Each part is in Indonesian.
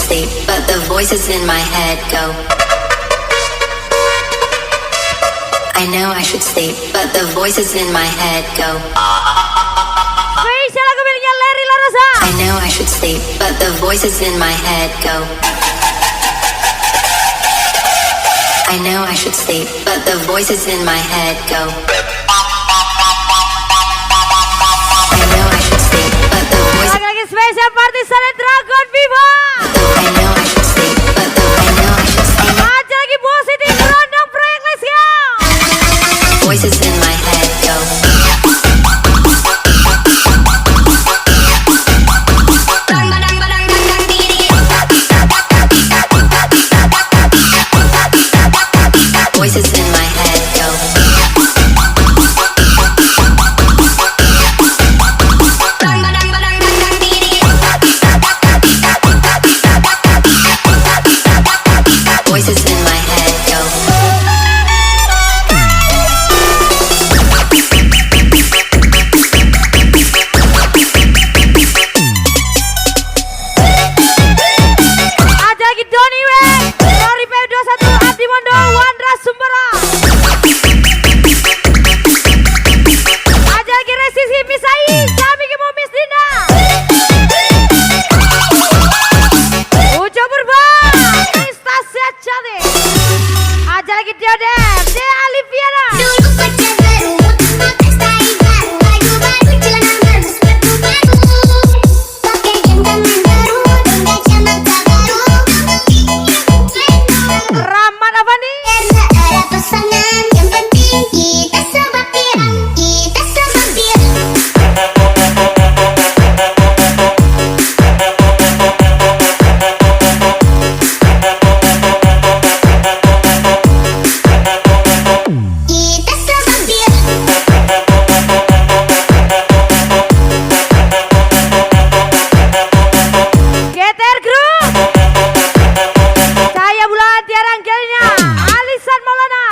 sleep, but the voices in my head go. I know I should sleep, but the voices in my head go. Spesial lagu miliknya Larry Larosa. I know I should sleep, but the voices in my head go. I know I should sleep, but the voices in my head go. I know I should sleep, but the voices. Lagi-lagi spesial Partisan Dragon Viva. I know I should sleep, but I know I should sleep. Aja lagi positif berondong proyek Let's Go. Voices in my head go. Voices in my head go. Voices in my head go. Ada lagi Doni Weng, Rory P21, Adi Mondo, Wandra Sumbara. Ada lagi Resisi Misai, Sami Kemo Miss Dina. Ujo Purba, Istasia Cade. Ada lagi Diodem, De Aliviana. Dulu pacar baru, style baru, baju baru, celana baru, sepatu baru, pakai jam tangan baru, dompet mata baru. Rahmat Avani. Karena ada pasangan, yang penting kita sebapir, kita sebapir. Kita sebapir. GTR Group. Cahaya bulan tiara angkelnya. Alisan Maulana.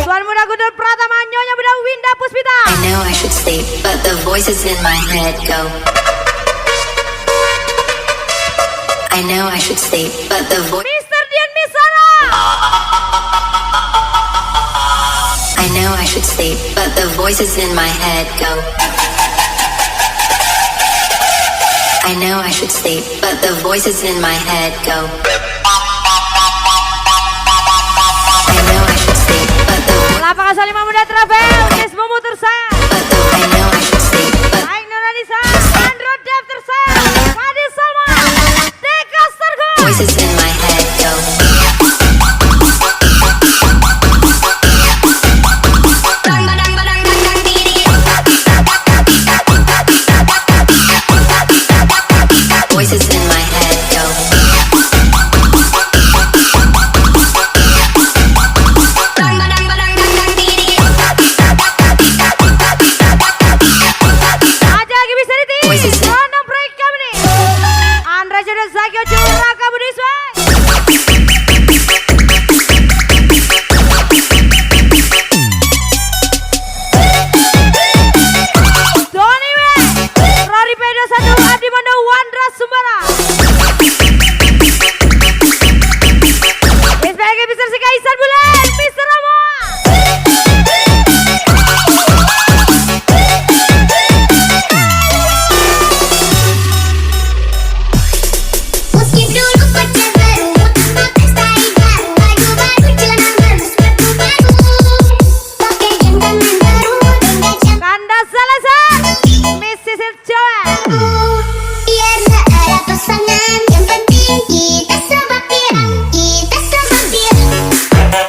Tuan Muda Guntur Pratama, Nyonya Muda Winda Puspita. I know I should sleep, but the voices in my head go. I know I should sleep, but the voice. Mr. Dian Misara. I know I should sleep, but the voices in my head go. I know I should sleep, but the voices in my head go. I know I should sleep, but the Lapangan Salima Muda Travel. Desmo Motor saya. I know I should sleep, but Aing Nurhanisa. Andro Dev Tersaya. Fadil Salman. Deka Sargo. voices in my head go. Voices in my head go. Aja lagi bisa di tim. Voices. Rondong proyek kami nih. Andra Jodoh Zakio Curaka Budi Sway. Doni Weng, Rory P21, Adi Mondo, Wandra Sumbara. SPG Mr. Si Kaisar Bulan, Mr. Ramo. Meski dulu pacar baru, style baru, baju baru, celana baru, sepatu baru, pakai jam tangan baru, dompet Kanda Salazar, Mrs. Joel. biar tak ada pasangan, yang penting kita sebapir, kita sebapir. Kita sebapir.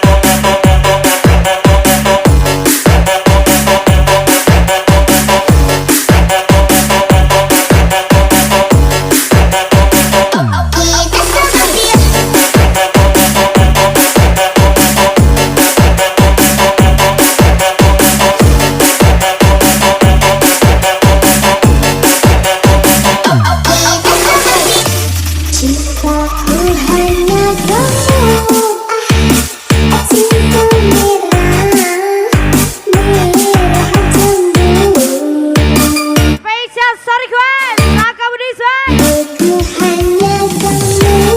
Cintaku hanya kamu, cinta merah cemburu. Spesial Sorry Gwen, Raka Budi Sway. Aku hanya kamu.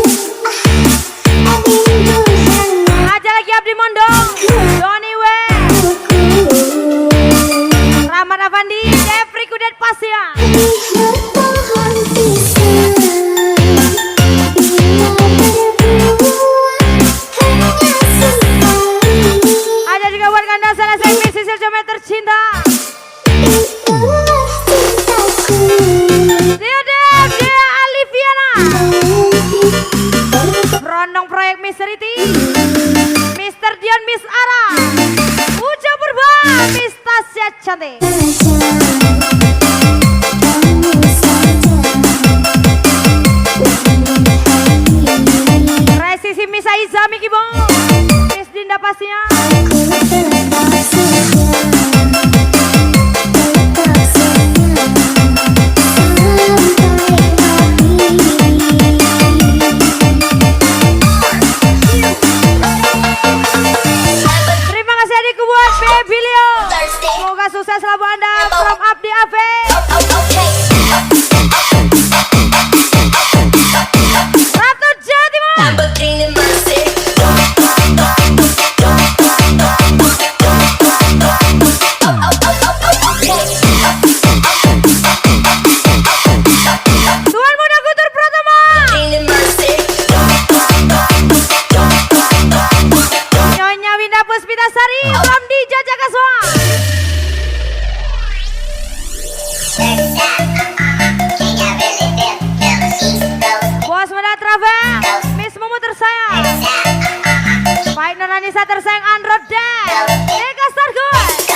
Anissa tersayang Android Dan Eka Stargood.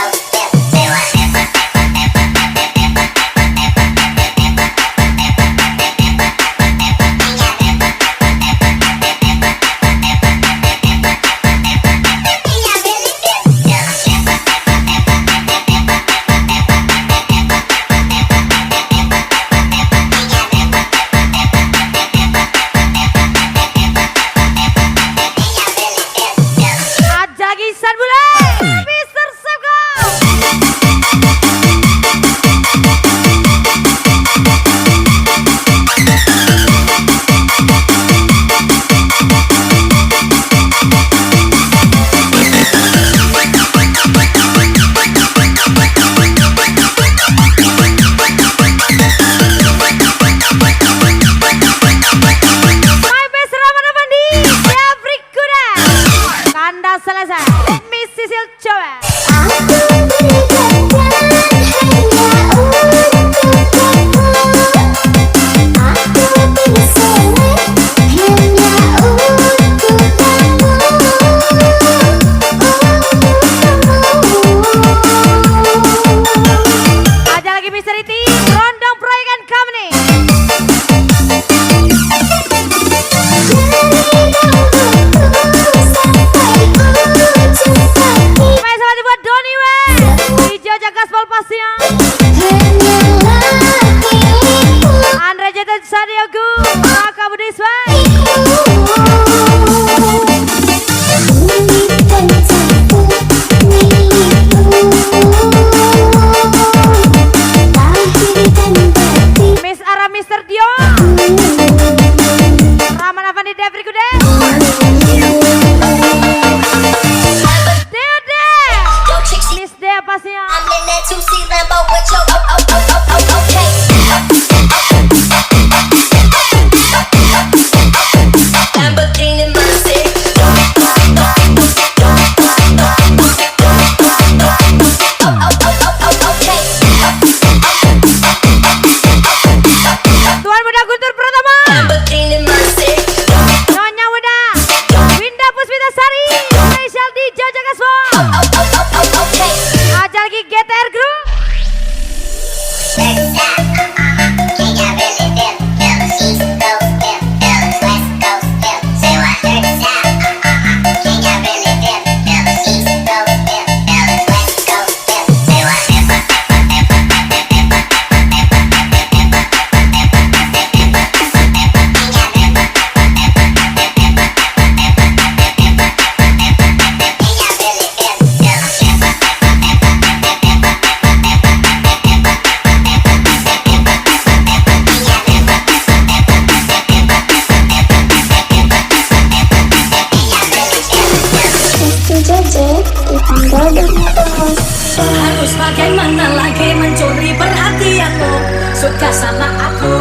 San Bule, Mr. Sego. My best Ramana Bandi, Jeffrey Kuda, Kanda Selesai. Sisil coba. Ada lagi Misteri T, Rondong Proyekan Company. Andre Jeten Sadiogu, Maka Budiswai. Miss Ara Mr. Dio, Ramana Fandi Devri Kude. Miss Dea pastinya. Tuan Muda Guntur Pratama, Nyonya Muda Winda Puspitasari, Spesial di Jajagasmo. Ada lagi GTR Group. Harus bagaimana lagi mencuri perhatianmu? Suka sama aku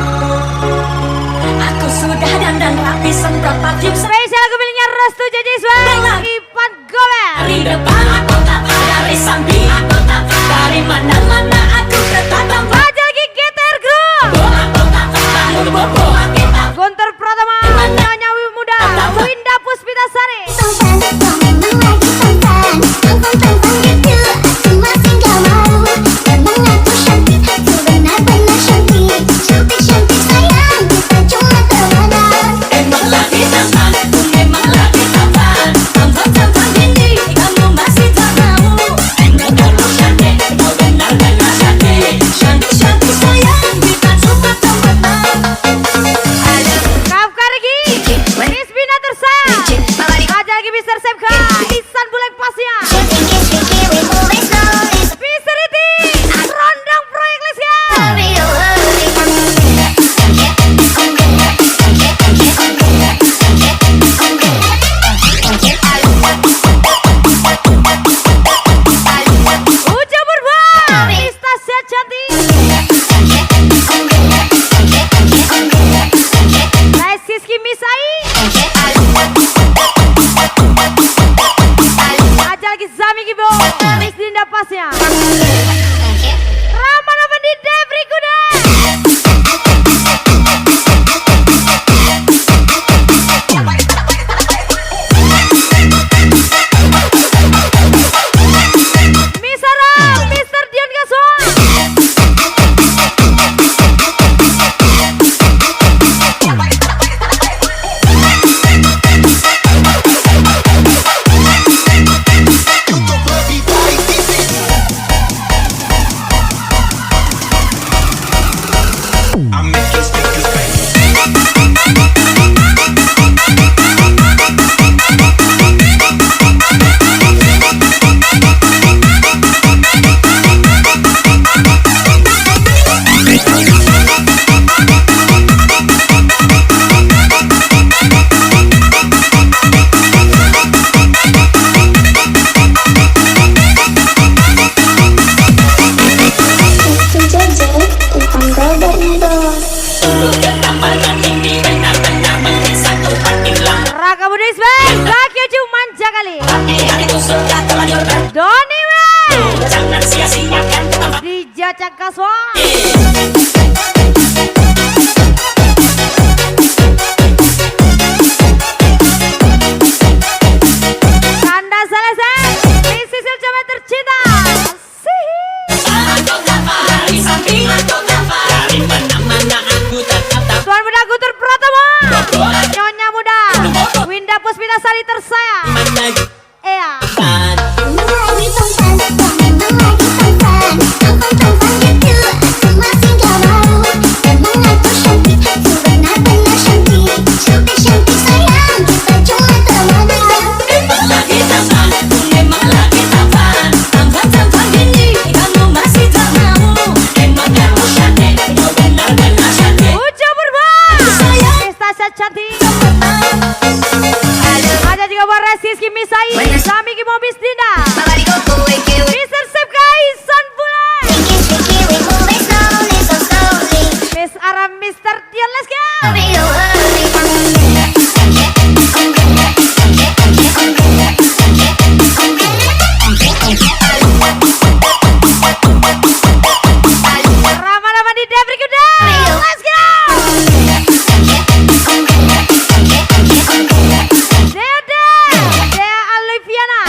sudah dandan rapi semprot parfum. Spesial kepilihnya Restu Jajiswa, Ipan Gober. Dari depan aku tampak, dari samping aku tampak, dari mana-mana aku tertantang. Ada lagi GTR Group. Aku tampak, lalu bobo aku tampak. Guntur Pratama, Nyonya Muda Winda Puspitasari. Emang lagi tampan ini kamu masih Kaswa. Kanda selesai, Miss Sisil cuma tercinta. Aku dapat dari samping aku dapat dari mana-mana aku tetap dapat. Tuan muda Guntur Pratama, Nyonya muda Winda Puspitasari tersayang. Mana Ea. Emang lagi tampan, emang lagi tampan, tampang-tampang gitu, aku masih gak mau. Emang aku cantik, aku benar-benar cantik, cantik-cantik sayang, kita cuma temenan. emang lagi tampan, emang lagi tampan, tampan-tampan gini kamu masih tak mau. Emang kamu cantik, kau benar-benar cantik. Ujo Purba, Estasia cantik. Ada juga buat Resiski Misai, Sami Kimo Bisdina, Mr. Sepka Isan Bule, Tricky, we move it slowly, so slowly. Miss Aram Mr. Dion, let's go. Hurry, oh hurry. Rama-rama di Devri Kuda, let's go. Dede, Dea Aliviana,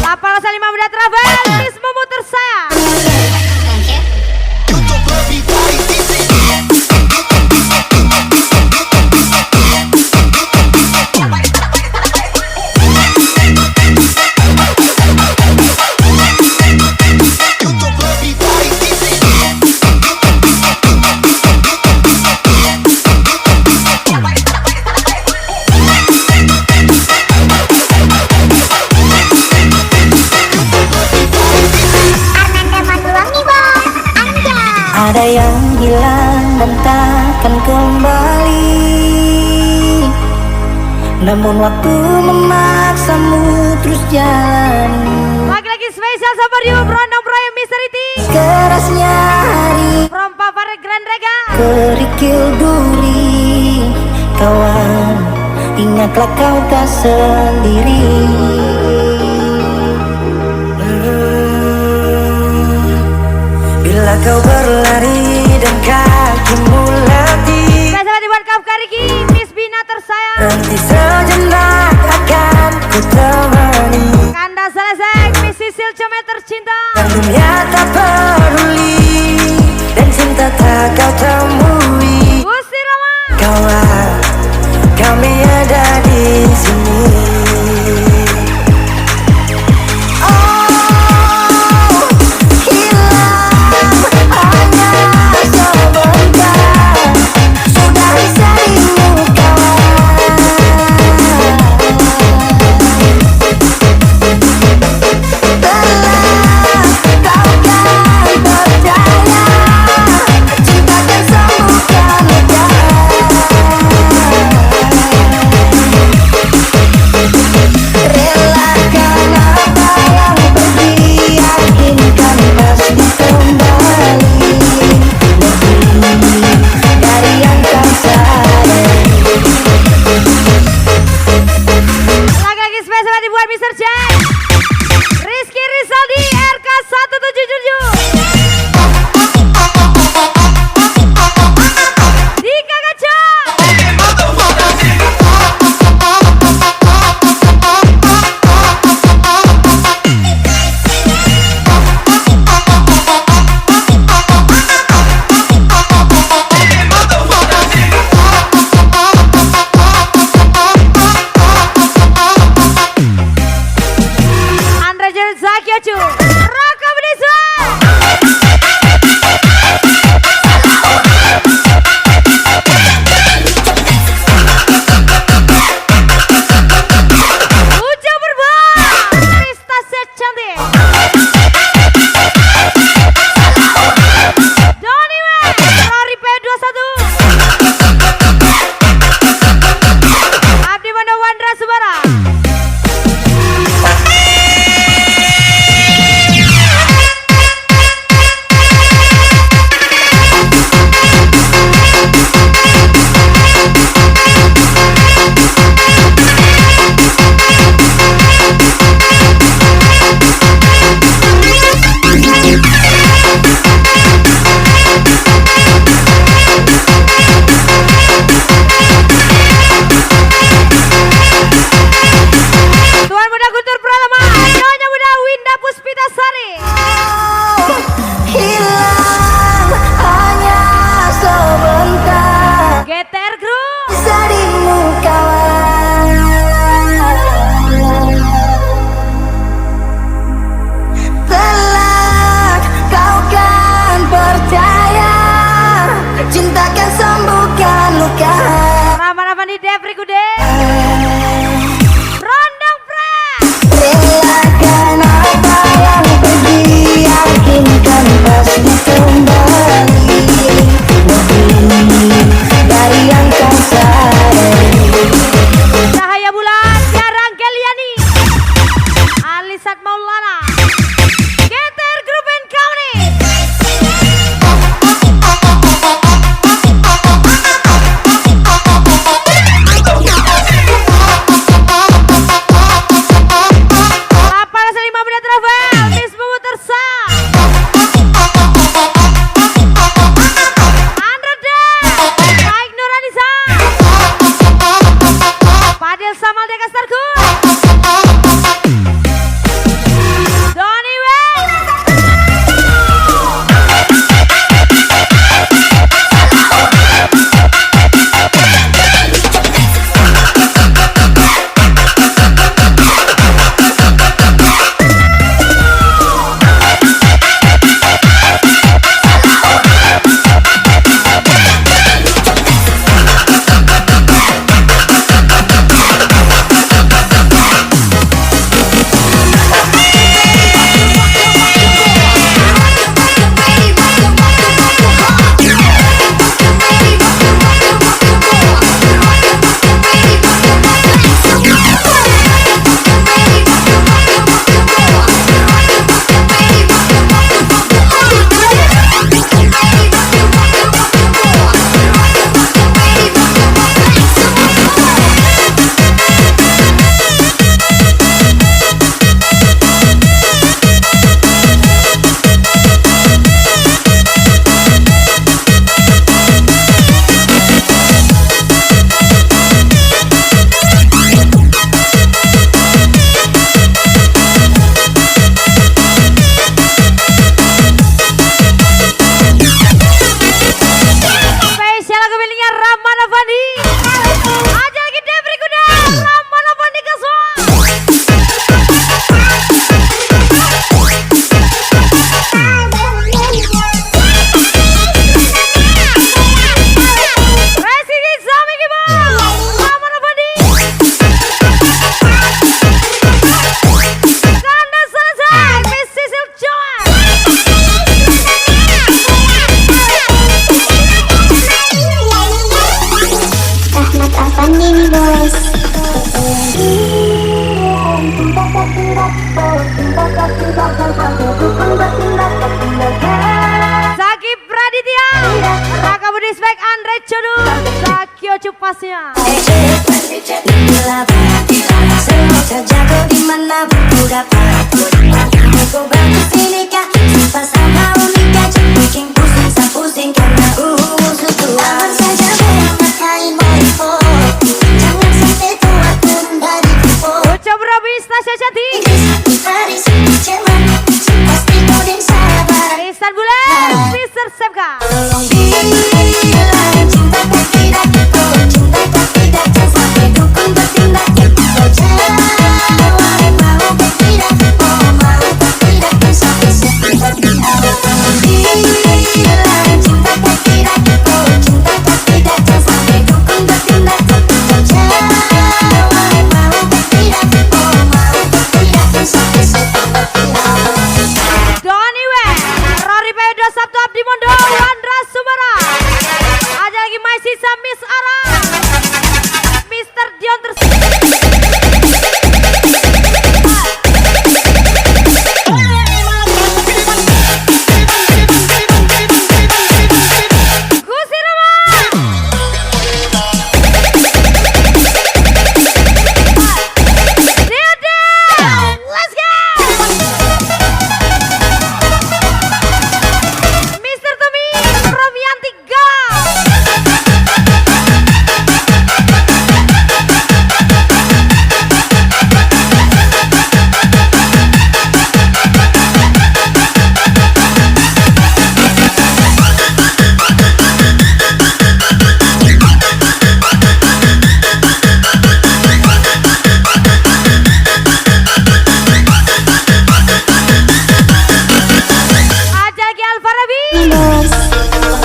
805 Muda Travel, Miss Mumu tersayang. Ananda Matulangi bos, anjay. Ada yang hilang dan takkan kembali, namun waktu memaksamu terus jalani. Lagi-lagi spesial sama Rio Brondong Proyek Misterity Kerasnya hari, from Papare Grand Rega. kerikil duri, kawan, ingatlah kau tak sendiri. Bila kau berlari dan kakimu latih, Spesial dibuat Kaf Kariki, Miss Bina tersayang. nanti sejenak akan ku temani. Kanda selesai, Miss Sisil cuma tercinta. Dan dunia tak peduli, dan cinta tak kau temui. Gusti Rama, Kaulah kami ada di sini. Oh, hilang hanya sebentar, sudah darimu kawan. Punya Rahman Afandi. Aja lagi Devri Kuda. Rahman Afandi Kaswa. Resi Zami Gibal. Rahman Afandi. Kanda Salazar. Miss Cecil Joan. Rahmat Afandi Boys. Zaki Praditya. Raka Budi Spek Andre Chodu. Zakio Cupasnya. Semua terjaga di mana pun dapat. Aku bagus ini kah? Sumpah sama unikah. Bikin pusing, saya pusing karena musuh tua. Lawan saja bermakai modifo. Jangan sampai tua turun dari kufo. Ucap Rabi Stasya Cantik. Inggris, Paris, Jerman, pasti kodin sabar. Isan Bulan. Mr. Sepka. Tolong bilang cinta kau tidak, kau cinta kau tidak, jangan sampai dukun bertindak. Kau jawab mau kau tidak, oh mau kau tidak, jangan sampai sepikat. Tolong bilang cinta kau tidak, kau cinta kau tidak, jangan sampai dukun bertindak. Kau jawab mau kau tidak, oh mau kau tidak, jangan sampai sepikat. Doni We. Rory Pedo Sabtu Abdi Mondo. Wandra Sumara. Ada lagi My Sisa Miss Ara. Mr. Dion Gusi Rama. Dede. Let's go. Mr. Tommy Romianti Gal. Ada lagi Alfarabi. Boys.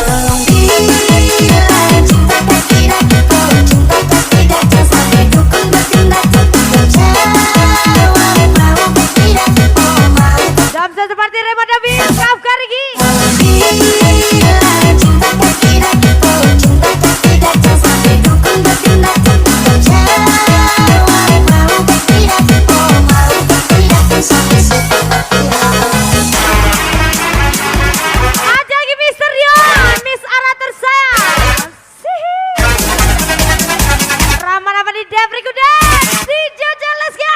Tolong bilang cinta kau tidak, kau cinta kau tidak, jangan sampai dukun bertindak. Kau jawab mau kau tidak, oh mau kau. Damsa seperti Rema David. Kafka Riki. Tolong bilang cinta kau tidak, kau cinta kau tidak, jangan sampai dukun bertindak. Kau jawab mau kau tidak, oh mau kau tidak, jangan sampai sepikat. Ada lagi Mr. Dion. Miss Ara tersayang. Sihir. Rahman Afandi Devri Kuda. Si Jojo, let's go.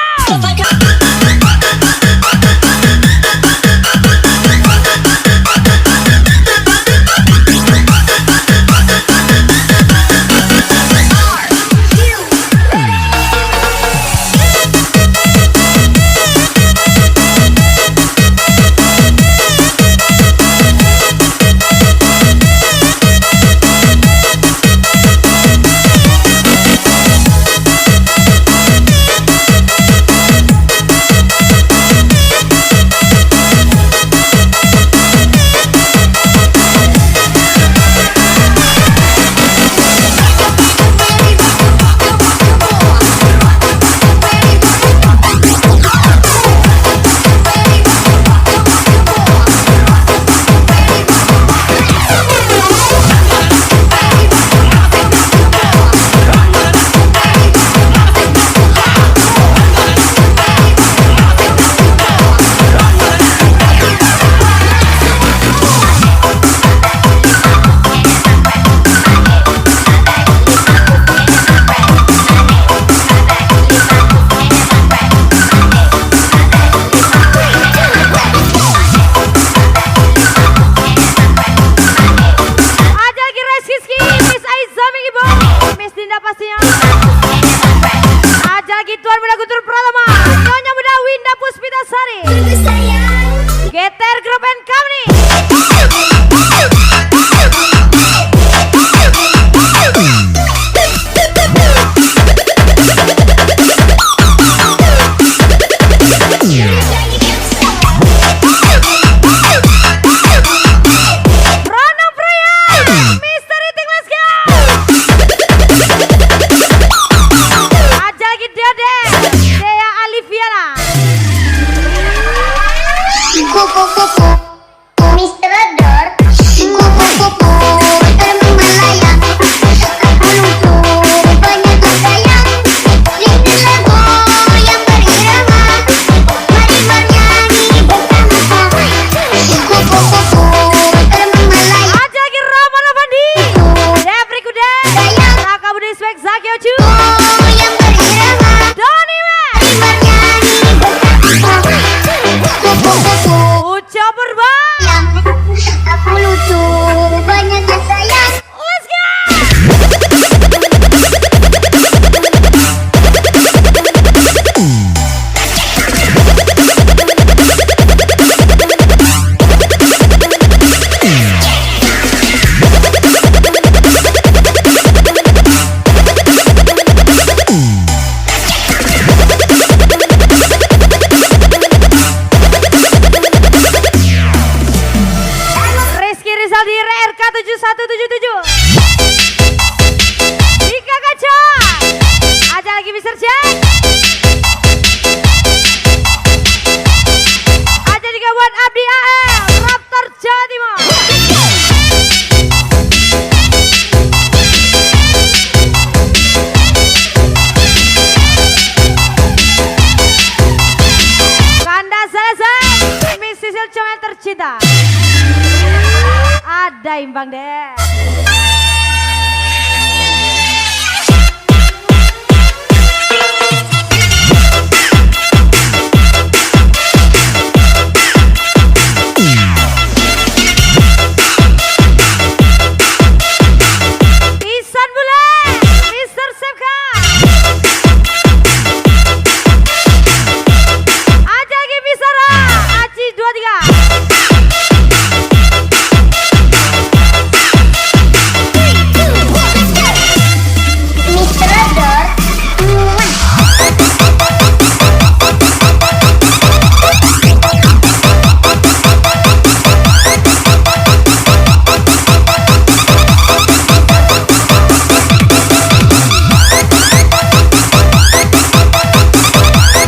Black Zaki Oju, yang berirama Doni Wek, Uco Purba. yang aku lucu banyaknya sayang. Let's go. Rizky Rizaldi RK 7177. Dika Kaca. Ada lagi Mr. Jack. Ada juga buat Abdi AL Raptor Jawa Timur. Kanda selesai. Miss Sisil Comel tercinta. Ada imbang deh. Isan Bule, Mr. Sepka. Ada lagi Misara, Aci 23. Mr. Ador,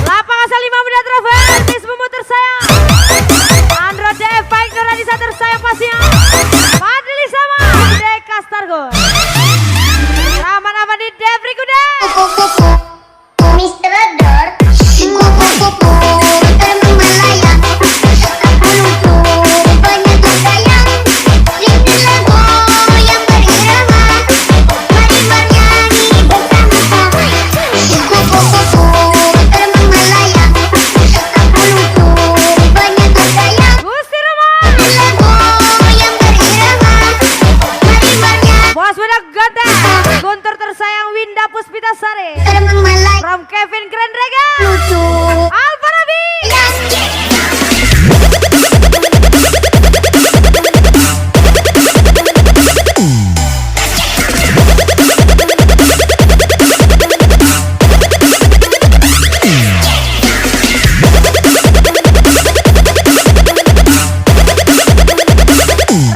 Lapang asal 5 muda travel, Miss Mumu tersayang. Andro DF baik Nurhanisa tersayang pastinya. Fadli sama Deka Stargo. Rahman di Dev Rikuda. kupu-kupu Mr. Ador, kupu-kupu terbang melayang. Aku lucu banyaknya sayang. Rindu lagu yang berirama, mari bernyanyi bersama-sama. Kupu-kupu terbang melayang. Aku lucu banyaknya sayang. Gusti Rama. Lagu yang berirama, mari bernyanyi Bos budak ganteng. Guntur tersayang Winda Puspita Sari. terbang melayang. From Kevin Grand Rega. Lucu Alfa Nabi.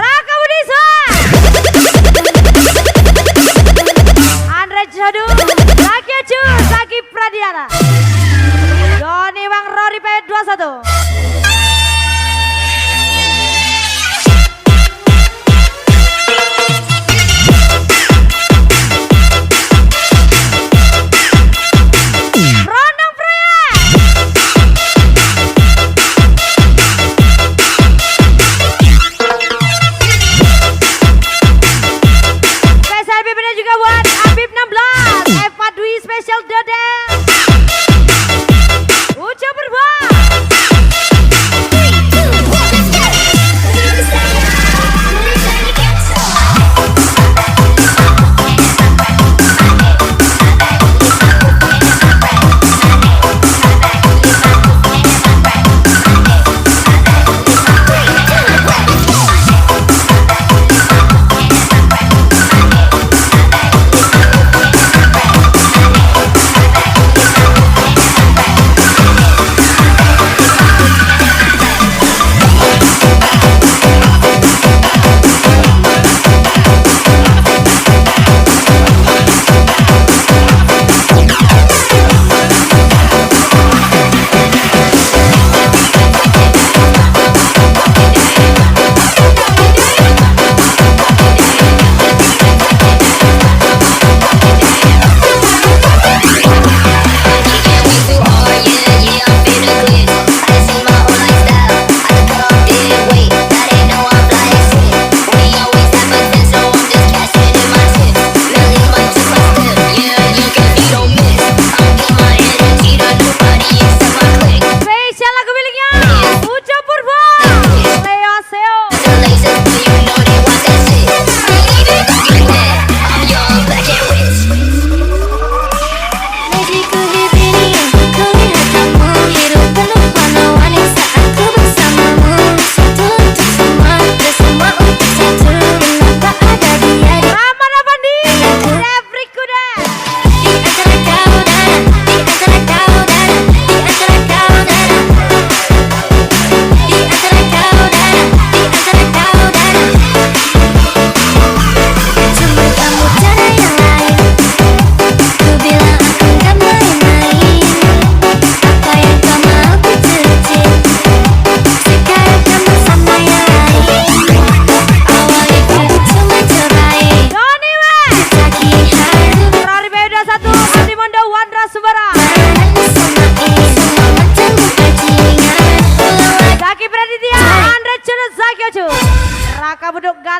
Raka Budisa. Andre Jadu. Zaki Oju. Zaki Pradiana. Doni Wang Rory P21. Rondong Proyek. Spesial BBD juga buat Habib 16. Eva Dwi Special Dodel. Uco Berbuat.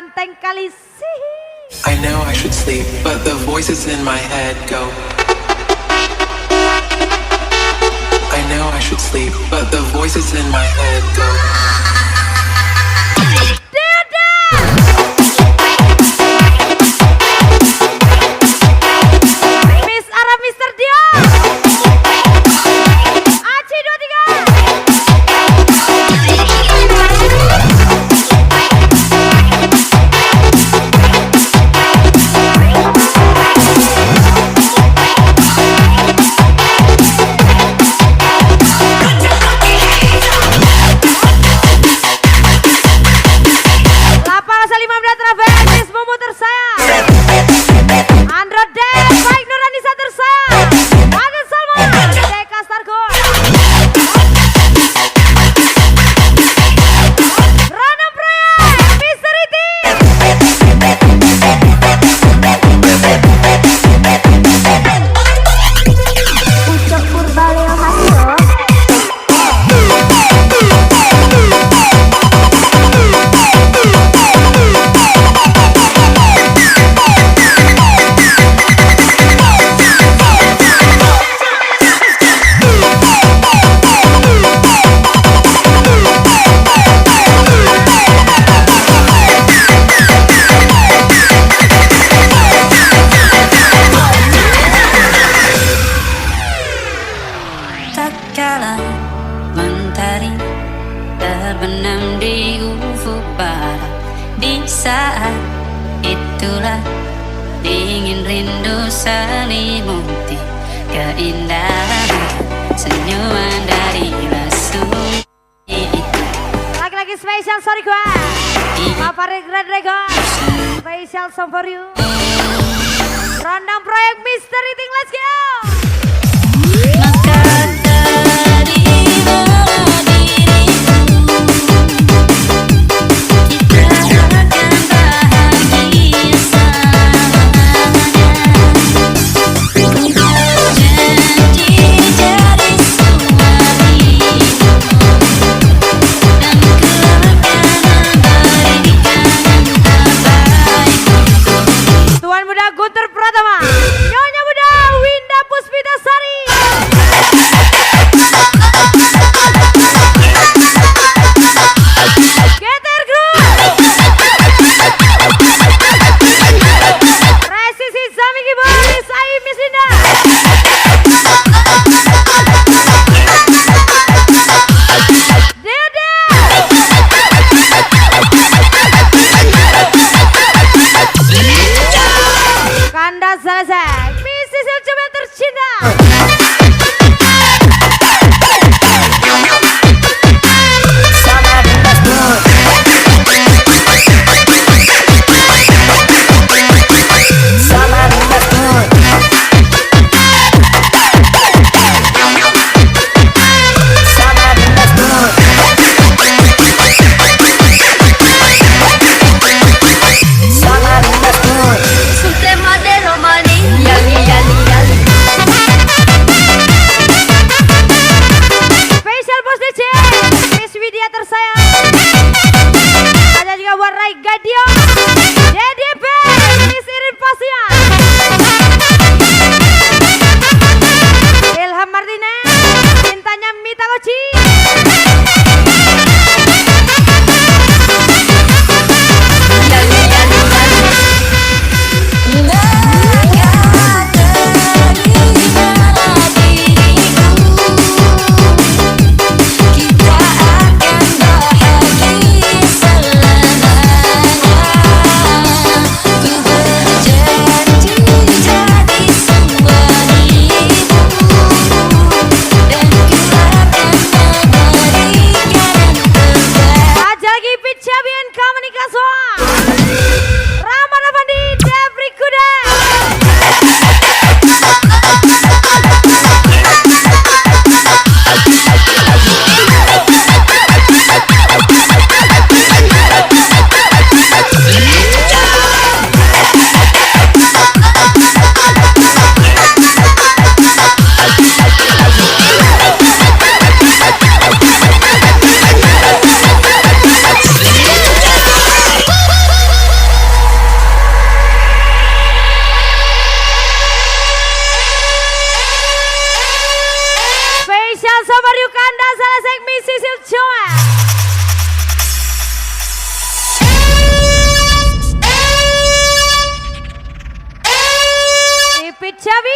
ganteng kali sih. I know I should sleep, but the voices in my head go. I know I should sleep, but the voices in my head go. Miss Ara, Mr. Dion. Aci 815 traffic, Miss Mumu tersayang. Andro Dek, baik Nuranisa tersayang. Adel Salma, Deka Stargold. Rana Proyek, Mr. Iti. Ucok Purbaleo Hasyo. Tak kala mentari terbenam di ufuk barat, di saat itulah dingin rindu selimuti keindahan senyuman dari rasuni itu. Lagi-lagi spesial, sorry gue. Favorit Grand Dragon, spesial song for you. Random Proyek Mr. Eating, let's go. Maka terimalah diriku, kita akan bahagia selamanya. Janji jadi suamimu, dan ku akan memberikan yang terbaik. Tuan Muda Guntur Pratama, Nyonya Muda Winda Puspitasari. Geter Group. Resisi Zami Giboris, Ayu Miss Linda. Dede. Kanda Salazar, Mrs. Elcuma tercinta. Suprema de Romani, yali yali yali. Cabi.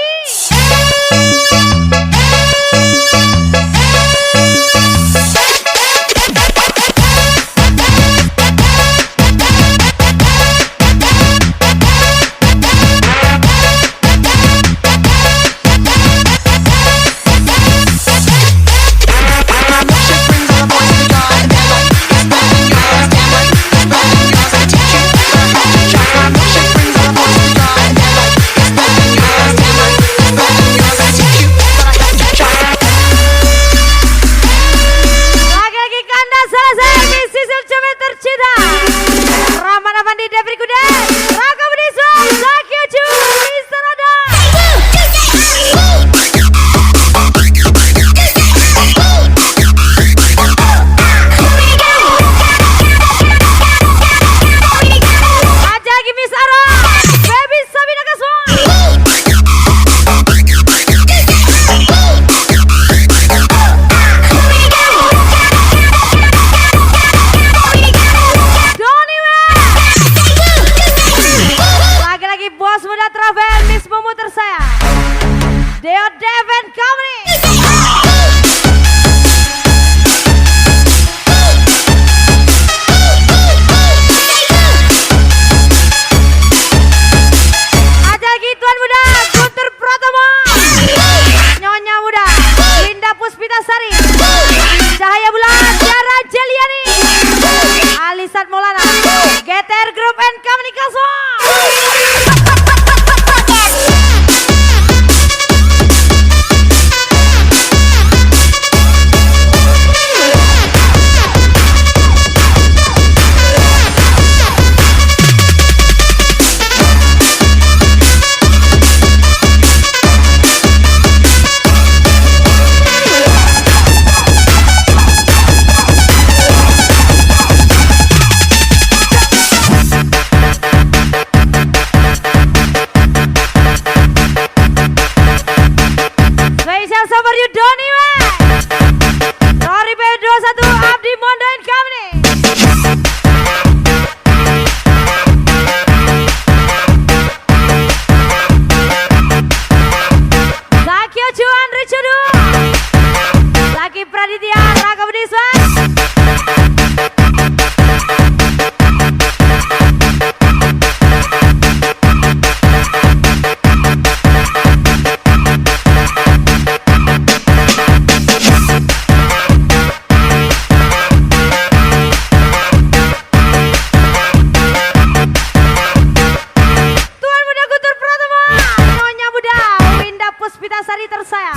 Lagi-lagi kanda selesai misi Silcumi tercinta. Rahman Afandi, David Kude, Raka Budiso, Zaki Ucu, Mister Ada. Aja lagi Miss Ara, Baby Sabina Kaswa. Doni lagi-lagi bos muda travel Miss Mumu tersayang Deo Devin Company. Ada lagi Tuan Muda Guntur Pratomo, Nyonya Muda Linda Puspitasari, Cahaya Bulan Jara Jeliani, Alisat Maulana, GTR Group and Company Kaswa. Spesial Summer You Doni we. Rory P21 Abdi Mondo and Company. Zaki Ucu Andri Cudu, Zaki Praditya Raka Budiswan. Tuan Muda Guntur Pratomo, Nyonya Muda Winda Puspitasari tersayang,